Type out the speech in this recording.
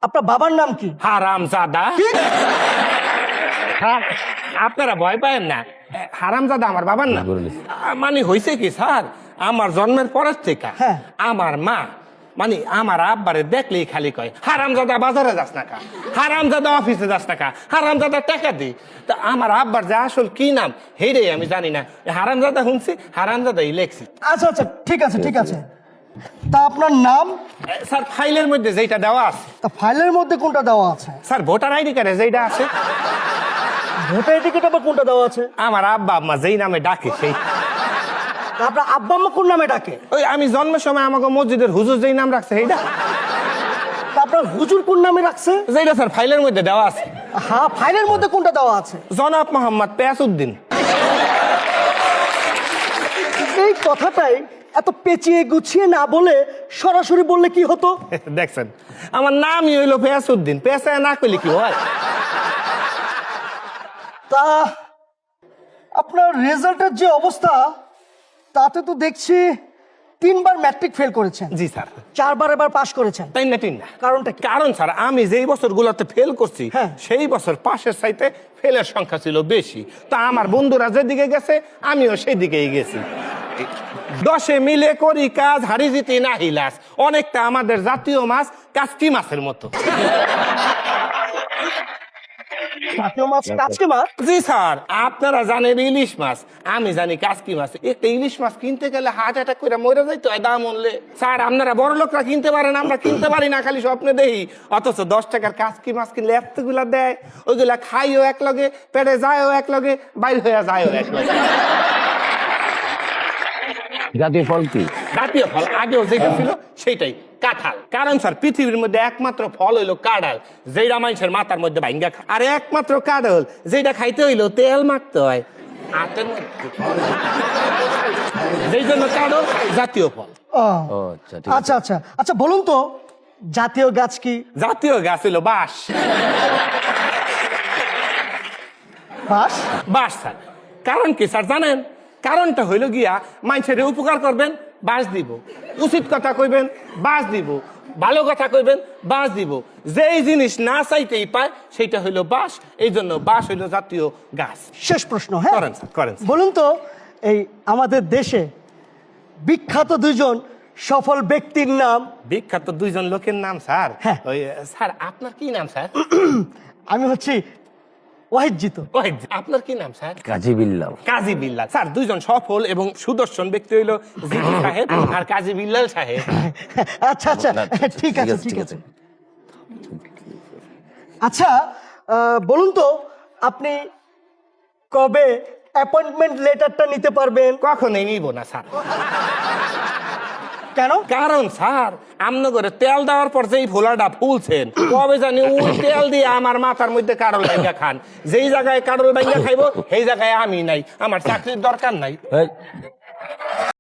আপনার বাবার নাম কি? হারামজাদা। হ্যাঁ, আপনারা ভয় পায়েন না, হারামজাদা আমার বাবার নাম। মানে হয়েছে কি স্যার, আমার জন্মের পরের থেকে হ্যাঁ। আমার মা মানে আমার আব্বারে দেখলেই খালি কয় হারামজাদা বাজারে যাস না কা, হারামজাদা অফিসে যাস না কা, হারামজাদা টাকা দি। তা আমার আব্বার যে আসল কি নাম হেরে আমি জানি না, হারামজাদা শুনছি, হারামজাদাই লেখছি। আচ্ছা আচ্ছা, ঠিক আছে ঠিক আছে। তা আপনার নাম? স্যার ফাইলের মধ্যে যেটা দেওয়া আছে। তা ফাইলের মধ্যে কোনটা দেওয়া আছে? স্যার ভোটার আইডি কার্ডে যেটা আছে। ভোটার টিকিট আবার কোনটা দেওয়া আছে? আমার আব্বা আম্মা যেই নামে ডাকে সেই। তা আপনার আব্বা আম্মা কোন নামে ডাকে? ওই আমি জন্মের সময় আমাকে মসজিদের হুজুর যেই নাম রাখছে সেইটা। তা আপনার হুজুর কোন নামে রাখছে? যেটা স্যার ফাইলের মধ্যে দেওয়া আছে। হ্যাঁ, ফাইলের মধ্যে কোনটা দেওয়া আছে? জনাব মোহাম্মদ পেয়াসউদ্দিন। এই কথাটাই এত পেঁচিয়ে গুছিয়ে না বলে সরাসরি বললে কি হতো? দেখছেন, আমার নামই হইলো পেয়াসউদ্দিন, পেশায় না করলে কি হয়। তা আপনার রেজাল্টের যে অবস্থা, তাতে তো দেখছি 3বার ম্যাট্রিক ফেল করেছেন, জি স্যার। 4বার এবার পাশ করেছেন। তাই না তিন না? কারণটা কি? কারণ স্যার আমি যেই বছরগুলোতে ফেল করছি হ্যাঁ। সেই বছর পাশের চাইতে ফেলের সংখ্যা ছিল বেশি। তা আমার বন্ধুরা যেদিকে গেছে আমিও সেই দিকেই গেছি। 10 মিলে করি কাজ, হারি জিতি না হিলাস। অনেকটা আমাদের জাতীয় মাছ কাচকি মাছের মতো। জাতীয় মাছ কাচকি মাছ? জি স্যার, আপনারা জানেন ইলিশ মাছ, আমি জানি কাচকি মাছ। একটা ইলিশ মাছ কিনতে গেলে হার্ট অ্যাটাক করে মরে যাইতে হয় দাম উনলে। স্যার আপনারা বড় লোকরা কিনতে পারেন, আমরা কিনতে পারি না, খালি স্বপ্নে দেখি। অথচ 10 টাকার কাচকি মাছ কিনলে এতগুলা দেয়, ওইগুলা খাইও এক লগে, পেটে যায়ও এক লগে, বাইর হয়ে যায়ও এক লগে। জাতীয় ফল কি? জাতীয় ফল আগেও যেটা ছিল সেইটাই কাঁঠাল। কারণ স্যার পৃথিবীর মধ্যে একমাত্র ফল হইলো কাঁঠাল, যেটা মানুষের মাথার মধ্যে ভাঙ্গা খায়। আর একমাত্র কাঁঠাল যেটা খাইতে হইলো তেল মাখতে হয় আটের মধ্যে। যেই জন্য কাঁঠাল জাতীয় ফল। ও, ও আচ্ছা, ঠিক আচ্ছা আচ্ছা আচ্ছা, বলুন তো জাতীয় গাছ কি? জাতীয় গাছ হইলো বাঁশ। বাঁশ? বাঁশ স্যার। কারণ কি স্যার জানেন? কারণটা হইলো গিয়া মানুষের উপকার করবেন, বাঁশ দিব। উচিত কথা কইবেন, বাঁশ দিব। ভালো কথা কইবেন, বাঁশ দিব। যেই জিনিস না চাইতেই পায় সেটা হইলো বাঁশ। এই জন্য বাঁশ হইলো জাতীয় গাছ। শেষ প্রশ্ন, হ্যাঁ করেন স্যার, করেন স্যার। বলুন তো এই আমাদের দেশে বিখ্যাত দুজন সফল ব্যক্তির নাম? বিখ্যাত দুইজন লোকের নাম স্যার? হ্যাঁ। ওই স্যার আপনার কি নাম স্যার? আমি হচ্ছি ওয়াহিদ জিতু। ওই আপনার কি নাম স্যার? কাজী বিল্লাল। কাজী বিল্লাল। স্যার দুইজন সফল এবং সুদর্শন ব্যক্তি হইলো জিতু সাহেব আর কাজী বিল্লাল সাহেব। আচ্ছা আচ্ছা, ঠিক আছে ঠিক আছে। আচ্ছা, বলুন তো আপনি কবে অ্যাপয়েন্টমেন্ট লেটারটা নিতে পারবেন? কখনোই নিব না স্যার। কেন? কারণ স্যার আমনগরে তেল দেওয়ার পর যেই ভোলাটা ফুলছেন, কবে জানি ওই তেল দিয়ে আমার মাথার মধ্যে কারল ভাঙ্গা খান। যেই জায়গায় কারল ভাঙ্গা খাইবো সেই জায়গায় আমি নাই, আমার চাকরির দরকার নাই। এই,